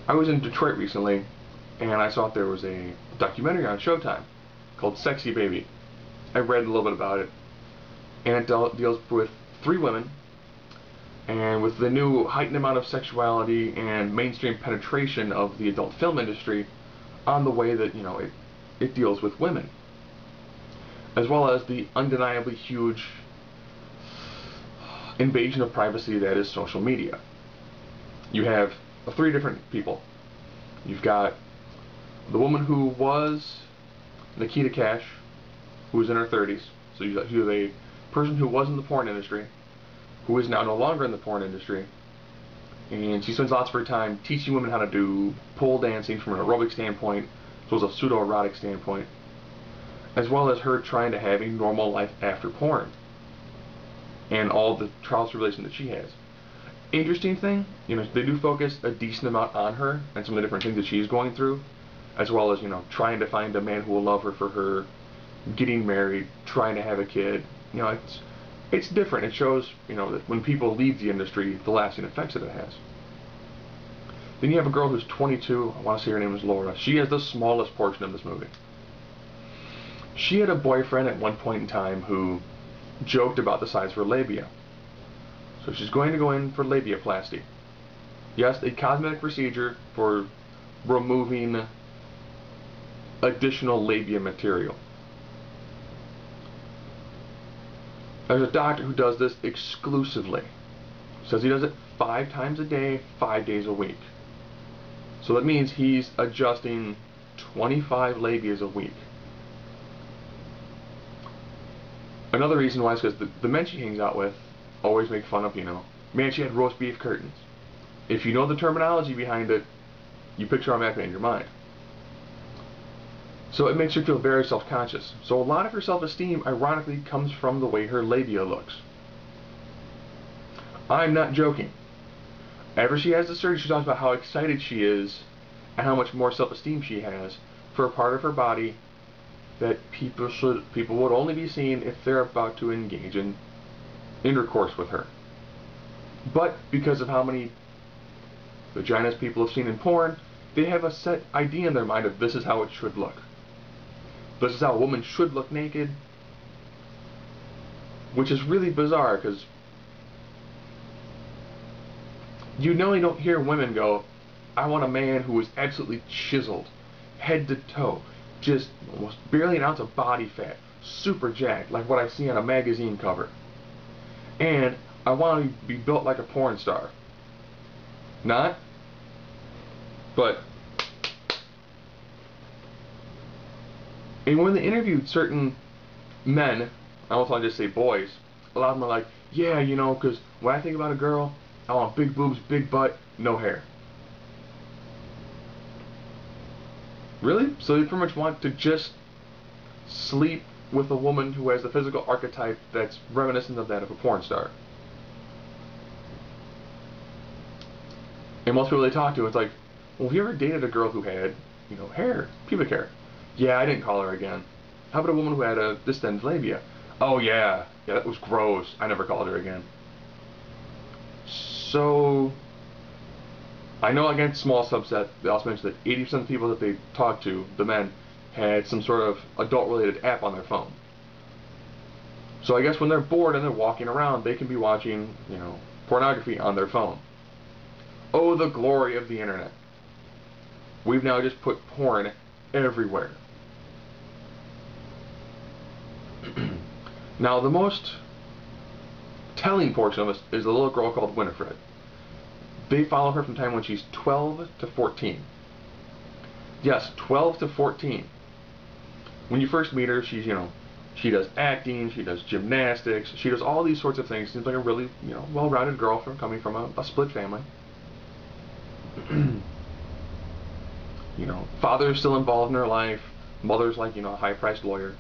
I was in Detroit recently, and I saw there was a documentary on Showtime called Sexy Baby. I read a little bit about it, and it deals with three women, and with the new heightened amount of sexuality and mainstream penetration of the adult film industry on the way that, it deals with women, as well as the undeniably huge invasion of privacy that is social media. You have three different people. You've got the woman who was Nikita Cash, who was in her 30s. So you have a person who was in the porn industry, who is now no longer in the porn industry, and she spends lots of her time teaching women how to do pole dancing from an aerobic standpoint, as well as a pseudo-erotic standpoint, as well as her trying to have a normal life after porn, and all the trials and tribulations that she has. Interesting thing, they do focus a decent amount on her and some of the different things that she's going through, as well as, trying to find a man who will love her for her getting married, trying to have a kid. It's different. It shows, that when people leave the industry, the lasting effects that it has. Then you have a girl who's 22. I want to say her name is Laura. She has the smallest portion of this movie. She had a boyfriend at one point in time who joked about the size of her labia. So she's going to go in for labiaplasty. Yes, a cosmetic procedure for removing additional labia material. There's a doctor who does this exclusively. Says he does it 5 times a day, 5 days a week. So that means he's adjusting 25 labias a week. Another reason why is because the men she hangs out with always make fun of, man, she had roast beef curtains. If you know the terminology behind it, you picture how I'm acting in your mind. So it makes her feel very self-conscious. So a lot of her self-esteem, ironically, comes from the way her labia looks. I'm not joking. After she has the surgery, she talks about how excited she is and how much more self-esteem she has for a part of her body that people would only be seeing if they're about to engage in intercourse with her. But because of how many vaginas people have seen in porn, they have a set idea in their mind of this is how it should look. This is how a woman should look naked, which is really bizarre because you normally don't hear women go, I want a man who is absolutely chiseled, head to toe, just almost barely an ounce of body fat, super jacked, like what I see on a magazine cover. And I want to be built like a porn star. Not? But and when they interviewed certain men, I don't want to just say boys, a lot of them are like, yeah, because when I think about a girl, I want big boobs, big butt, no hair. Really? So they pretty much want to just sleep with a woman who has the physical archetype that's reminiscent of that of a porn star. And most people they talk to, it's like, well, have you ever dated a girl who had, hair, pubic hair? Yeah, I didn't call her again. How about a woman who had a distended labia? Oh yeah, that was gross. I never called her again. So, I know against small subset, they also mentioned that 80% of the people that they talked to, the men, had some sort of adult-related app on their phone. So I guess when they're bored and they're walking around, they can be watching, pornography on their phone. Oh, the glory of the internet. We've now just put porn everywhere. Now, the most telling portion of this is a little girl called Winifred. They follow her from time when she's 12 to 14. Yes, 12 to 14. When you first meet her, she's, she does acting, she does gymnastics, she does all these sorts of things. Seems like a really, well-rounded girl coming from a split family. Father's still involved in her life. Mother's like, a high-priced lawyer.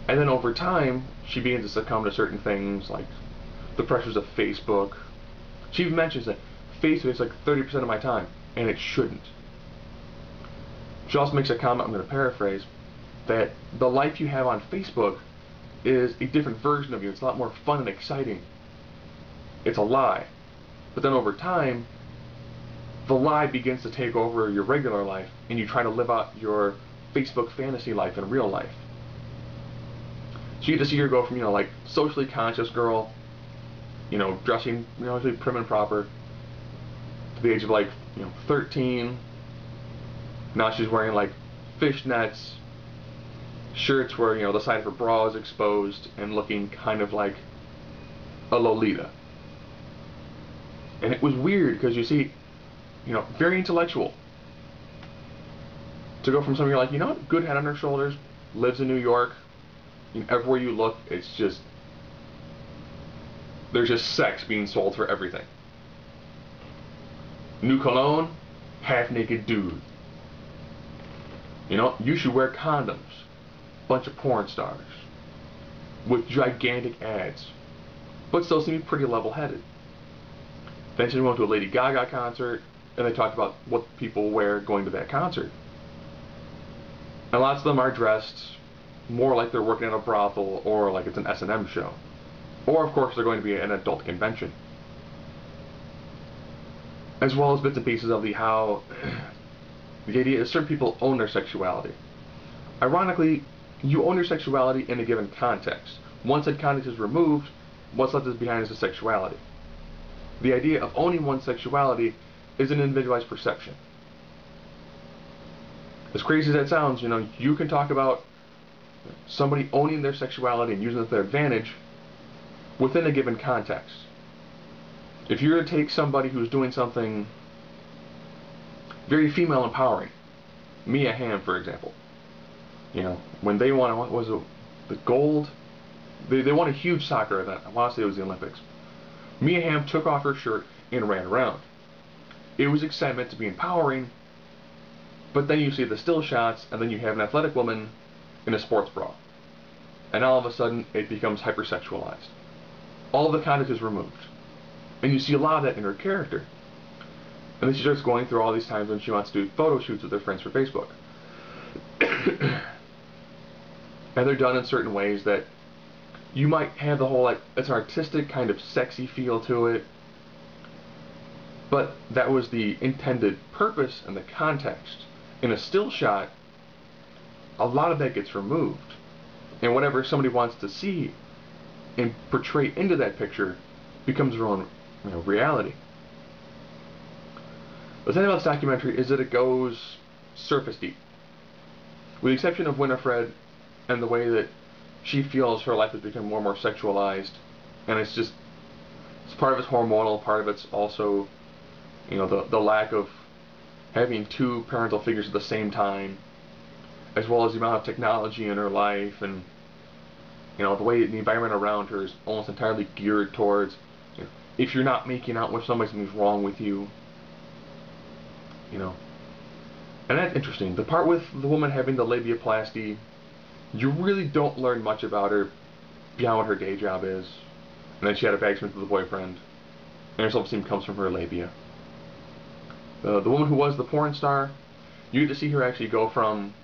And then over time, she begins to succumb to certain things like the pressures of Facebook. She even mentions that Facebook is like 30% of my time, and it shouldn't. She also makes a comment, I'm going to paraphrase, that the life you have on Facebook is a different version of you. It's a lot more fun and exciting. It's a lie. But then over time, the lie begins to take over your regular life, and you try to live out your Facebook fantasy life in real life. So you get to see her go from, like, socially conscious girl, dressing, really prim and proper, to the age of, like, 13. Now she's wearing, like, fishnets, shirts where, the side of her bra is exposed, and looking kind of like a Lolita. And it was weird, because you see, very intellectual. To go from somebody like, good head on her shoulders, lives in New York, everywhere you look, it's just, there's just sex being sold for everything. New cologne, half-naked dude. You should wear condoms. Bunch of porn stars. With gigantic ads. But still seem pretty level-headed. Then she went to a Lady Gaga concert, and they talked about what people wear going to that concert. And lots of them are dressed more like they're working at a brothel, or like it's an S&M show. Or, of course, they're going to be at an adult convention. As well as bits and pieces of how the idea is certain people own their sexuality. Ironically, you own your sexuality in a given context. Once that context is removed, what's left behind is the sexuality. The idea of owning one's sexuality is an individualized perception. As crazy as that sounds, you can talk about somebody owning their sexuality and using it to their advantage within a given context. If you were to take somebody who's doing something very female empowering, Mia Hamm, for example, when they won, what was it, the gold? They won a huge soccer event. I want to say it was the Olympics. Mia Hamm took off her shirt and ran around. It was excitement to be empowering, but then you see the still shots, and then you have an athletic woman in a sports bra. And all of a sudden, it becomes hypersexualized. All of the context is removed. And you see a lot of that in her character. And then she starts going through all these times when she wants to do photo shoots with her friends for Facebook. And they're done in certain ways that you might have the whole, like, it's an artistic kind of sexy feel to it. But that was the intended purpose and the context. In a still shot, a lot of that gets removed. And whatever somebody wants to see and portray into that picture becomes their own reality. The thing about this documentary is that it goes surface deep. With the exception of Winifred and the way that she feels her life has become more and more sexualized, and it's part of it's hormonal, part of it's also, the lack of having two parental figures at the same time, as well as the amount of technology in her life, and the way the environment around her is almost entirely geared towards, if you're not making out with somebody, something's wrong with you. And that's interesting. The part with the woman having the labiaplasty, you really don't learn much about her beyond what her day job is. And then she had a bag with the boyfriend, and her self-esteem comes from her labia. The woman who was the porn star, you get to see her actually go from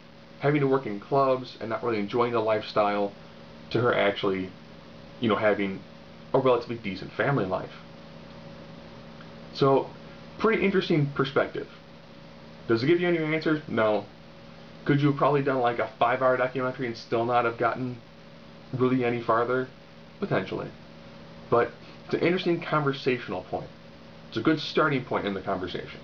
having to work in clubs and not really enjoying the lifestyle to her actually, having a relatively decent family life. So, pretty interesting perspective. Does it give you any answers? No. Could you have probably done like a 5-hour documentary and still not have gotten really any farther? Potentially. But it's an interesting conversational point. It's a good starting point in the conversation.